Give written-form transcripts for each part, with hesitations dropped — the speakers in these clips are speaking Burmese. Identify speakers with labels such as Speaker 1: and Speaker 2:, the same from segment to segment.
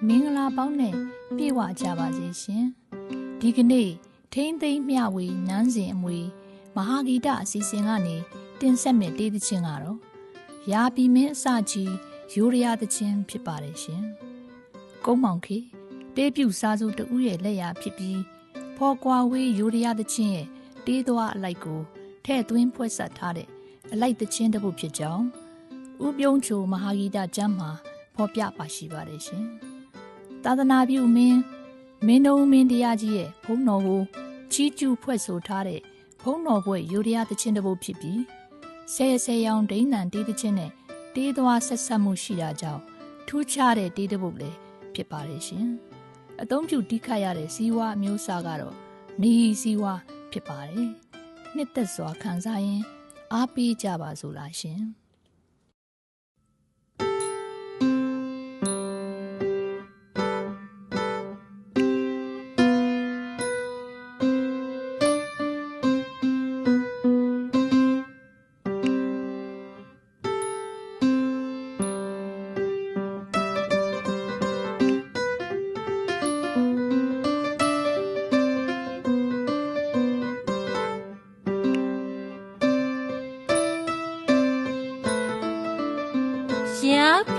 Speaker 1: မင်္ဂလာပေါင်းနဲ့ပြည့်ဝကြပါစေရှင်ဒီကနေ့ထိန်းသိမ်းမျှဝေနန်းစဉ်အမွေမဟာဂီတအစီအစဉ်ကနေတင်ဆက်မဲ့တေးသချင်းကတော့ရာပီမင်းအစကြီးရိုးရာသချင်းဖြစ်ပါတယ်ရှင်ကုန်းမောင်ခေတေးပြူစားစုတူရဲ့လက်ရာဖြစ်ပြီးဖော်ကွာဝေးရိုးရာသချင်းရဲ့တေးသွားအလိုက်ကိုထဲ့သွင်းဖွဲ့ဆက်ထားတဲ့အလိုက်သချင်းတစ်ပုဒ်ဖြစ်ကြောင်းဥပြုံးချိုမဟာဂီတကျမ်းမှာဖော်ပြပါရှိပါတယ်ရှင်သာသနာပြုမင်းတော်မင်းတရားကြီးရဲ့ဘုန်းတော်ကိုချီးကျူးဖွဲ့ဆိုထားတဲ့ဘုန်းတော်ဘွဲ့ရိုးရာသချင်းတစ်ပုဒ်ဖြစ်ပြီးဆယ်ရောင်ဒိန်းတန်တေးသချင်းနဲ့တေးသွားဆက်ဆက်မှုရှိတာကြောင့်ထူးခြားတဲ့တေးတစ်ပုဒ်လည်းဖြစ်ပါတယ်ရှင်အသုံးပြုတိခတ်ရတဲ့ဇီဝအမျိုးအစားကတော့နေဇီဝဖြစ်ပါတယ်နှစ်သက်စွာခံစားရင်အားပေးကြပါစို့လားရှင်
Speaker 2: ရ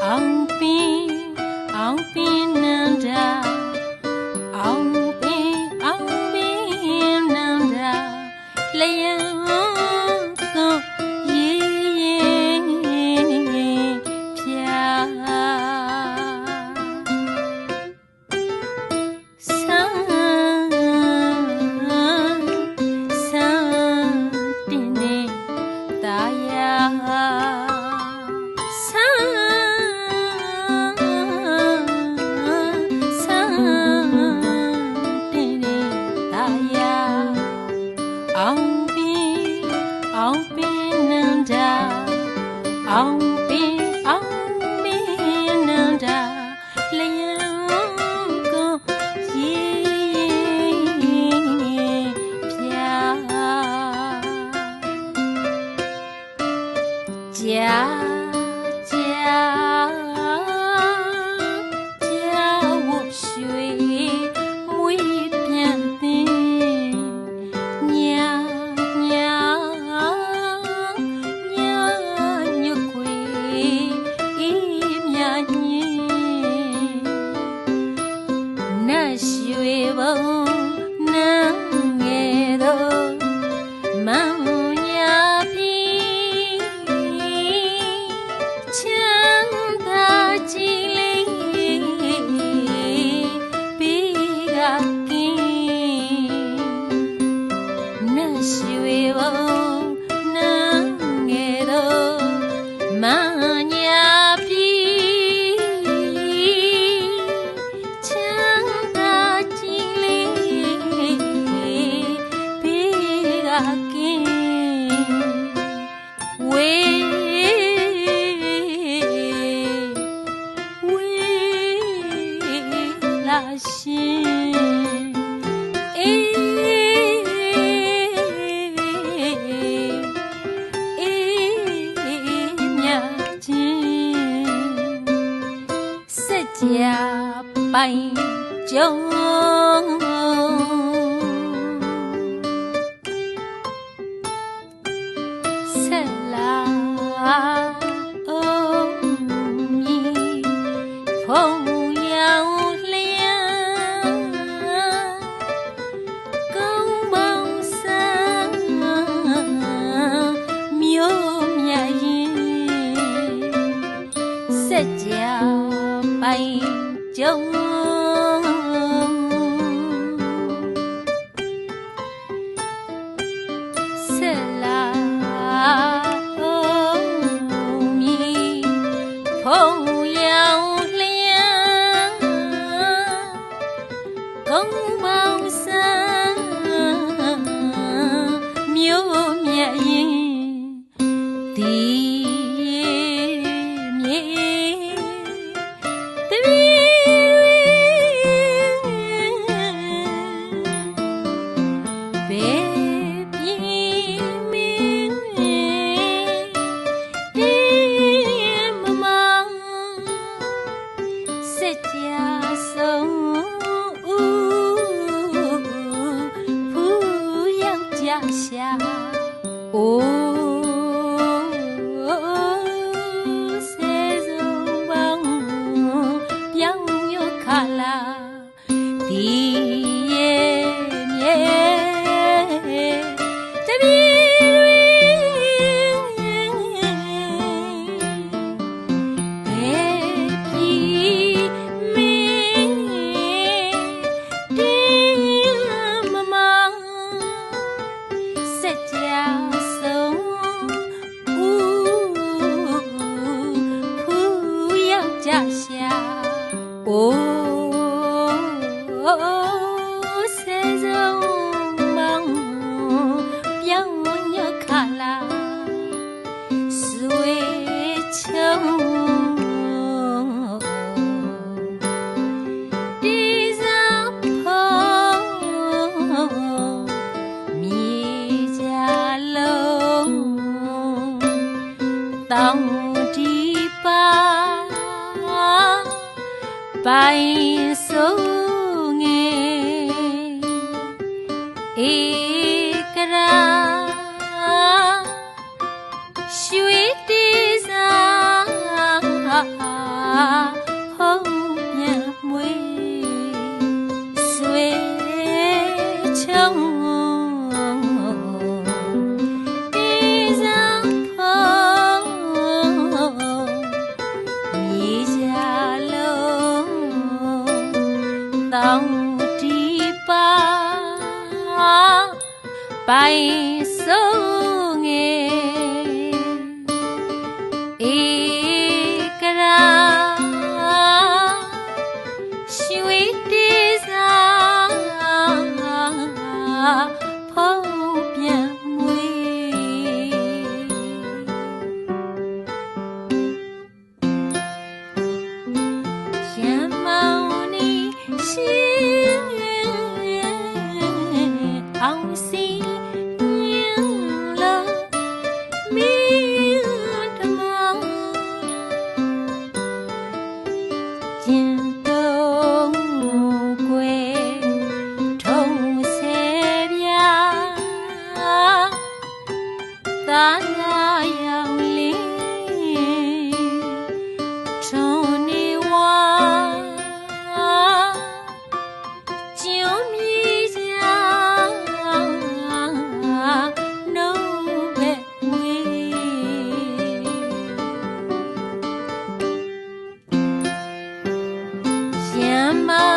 Speaker 2: အောင်ပင်နန္ဒာအောင်ပင်နန္ဒာလျံကိုရေဖြာဆန်းတင်နေတာယာအောင်ပင်နန္ဒာအောင်ပင်နန္ဒာလျံကိုရေဖြာကြာဝတ်ရွှေမွေးပြန်သိညာညွတ်ခွေအေးမြညင်းနတ်ရွှေဘုံနန်းငယ်တော့မန်ညာပြီချမ်းသာကြည်လေးပေးကကင်းနတ်ရွှေဘုံနန်းငယ်တော့မန်ညာပြီချမ်းသာကြည်လေးပေးကကင်းဝေလာရှင်အေးမြချင်းစက်ကြပိုင်ကြုံဆက်လာအောင်မြည်ဖုံရောင်လျံကောင်းပေါင်းစံမြို့မြတ်ရင်စက်ကြပိုင်ကြုံဆက်လာအောင်မြည်ဖုံရောင်လျံကောင်းပေါင်းစံမြို့မြတ်ရင်ဒီမြေတပည့်ဘယ်ပြေမင်းတင်းမမစက်ကြဆုံးဖူးယောက်ကြရှာအိုးစေစုံပေါင်းပြောင်းညွတ်ခလာဒီရဲ့မြေတပည့်တွေဘယ်ပြည်မင်းတင်းမမစက်ကြဆုံးဖူးယောက်ကြရှာအိုးစေစုံပေါင်းပြောင်းညွတ်ခလာဆွေချုံဒီစားဖို့မြေကြလုံးတောင်းဒီပါပိုင်ဆုံးငယ်ဧကရာရွှေတေးစား ဖုံးပြန်မွေဆွေချုံဒီစံဖုံးမြေကြလုံးတောင်းတီပါပိုင်ဆုံးငယ်ဧကရာရွှေတေစာဖုံးပြန်မွေရံမောင်နီရှိအောင်စီရံမော